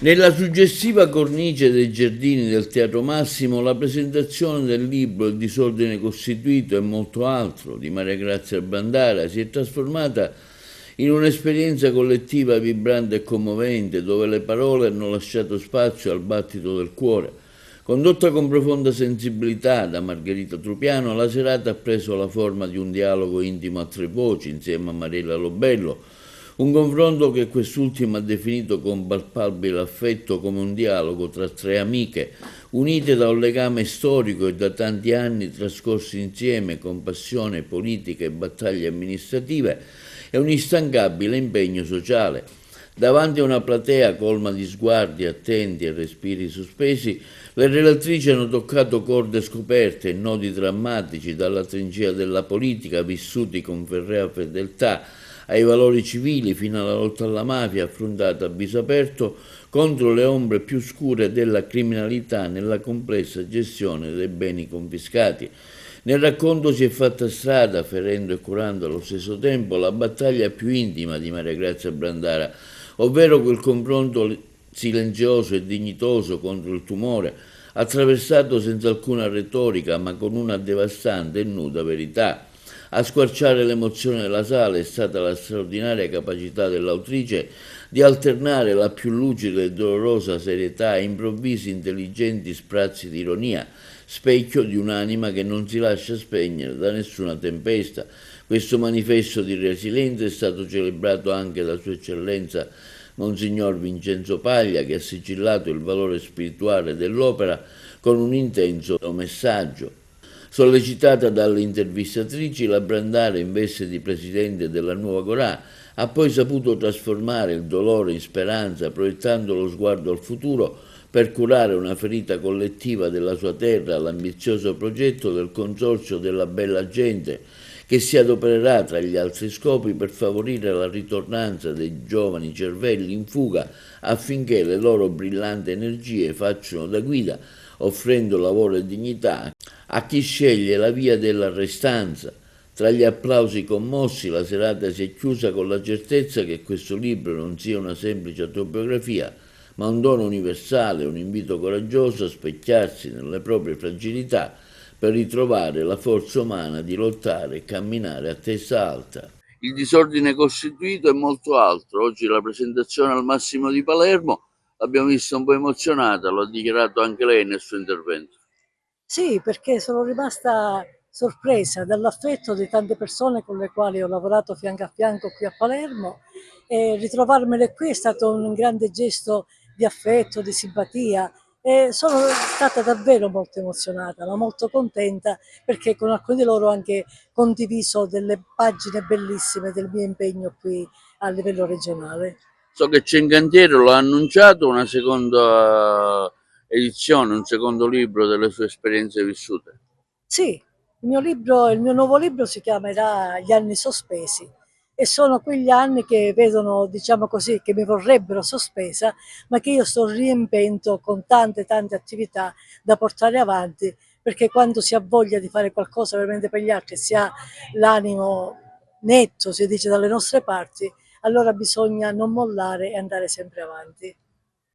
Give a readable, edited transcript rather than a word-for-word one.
Nella suggestiva cornice dei giardini del Teatro Massimo, la presentazione del libro Il disordine costituito e molto altro di Maria Grazia Bandara si è trasformata in un'esperienza collettiva vibrante e commovente, dove le parole hanno lasciato spazio al battito del cuore. Condotta con profonda sensibilità da Margherita Trupiano, la serata ha preso la forma di un dialogo intimo a tre voci insieme a Mariella Lobello, un confronto che quest'ultima ha definito con palpabile affetto come un dialogo tra tre amiche, unite da un legame storico e da tanti anni trascorsi insieme con passione politica e battaglie amministrative e un instancabile impegno sociale. Davanti a una platea colma di sguardi attenti e respiri sospesi, le relatrici hanno toccato corde scoperte e nodi drammatici dalla trincea della politica vissuti con ferrea fedeltà ai valori civili fino alla lotta alla mafia affrontata a viso aperto contro le ombre più scure della criminalità nella complessa gestione dei beni confiscati. Nel racconto si è fatta strada, ferendo e curando allo stesso tempo, la battaglia più intima di Maria Grazia Brandara, ovvero quel confronto silenzioso e dignitoso contro il tumore, attraversato senza alcuna retorica ma con una devastante e nuda verità. A squarciare l'emozione della sala è stata la straordinaria capacità dell'autrice di alternare la più lucida e dolorosa serietà a improvvisi intelligenti sprazzi di ironia, specchio di un'anima che non si lascia spegnere da nessuna tempesta. Questo manifesto di resilienza è stato celebrato anche da Sua Eccellenza Monsignor Vincenzo Paglia, che ha sigillato il valore spirituale dell'opera con un intenso messaggio. Sollecitata dalle intervistatrici, la Brandara, in veste di presidente della nuova Corà, ha poi saputo trasformare il dolore in speranza, proiettando lo sguardo al futuro per curare una ferita collettiva della sua terra all'ambizioso progetto del Consorzio della Bella Gente, che si adopererà tra gli altri scopi per favorire la ritornanza dei giovani cervelli in fuga affinché le loro brillanti energie facciano da guida, offrendo lavoro e dignità a chi sceglie la via della restanza. Tra gli applausi commossi la serata si è chiusa con la certezza che questo libro non sia una semplice autobiografia, ma un dono universale, un invito coraggioso a specchiarsi nelle proprie fragilità per ritrovare la forza umana di lottare e camminare a testa alta. Il disordine costituito e molto altro. Oggi la presentazione al Massimo di Palermo l'abbiamo vista un po' emozionata, lo ha dichiarato anche lei nel suo intervento. Sì, perché sono rimasta sorpresa dall'affetto di tante persone con le quali ho lavorato fianco a fianco qui a Palermo e ritrovarmele qui è stato un grande gesto di affetto, di simpatia e sono stata davvero molto emozionata, ma molto contenta perché con alcuni di loro ho anche condiviso delle pagine bellissime del mio impegno qui a livello regionale. So che c'è in cantiere, lo ha annunciato, una seconda edizione, un secondo libro delle sue esperienze vissute. Sì, il mio nuovo libro si chiamerà Gli anni sospesi e sono quegli anni che vedono, diciamo così, che mi vorrebbero sospesa, ma che io sto riempendo con tante attività da portare avanti, perché quando si ha voglia di fare qualcosa veramente per gli altri, si ha l'animo netto, si dice dalle nostre parti, allora bisogna non mollare e andare sempre avanti.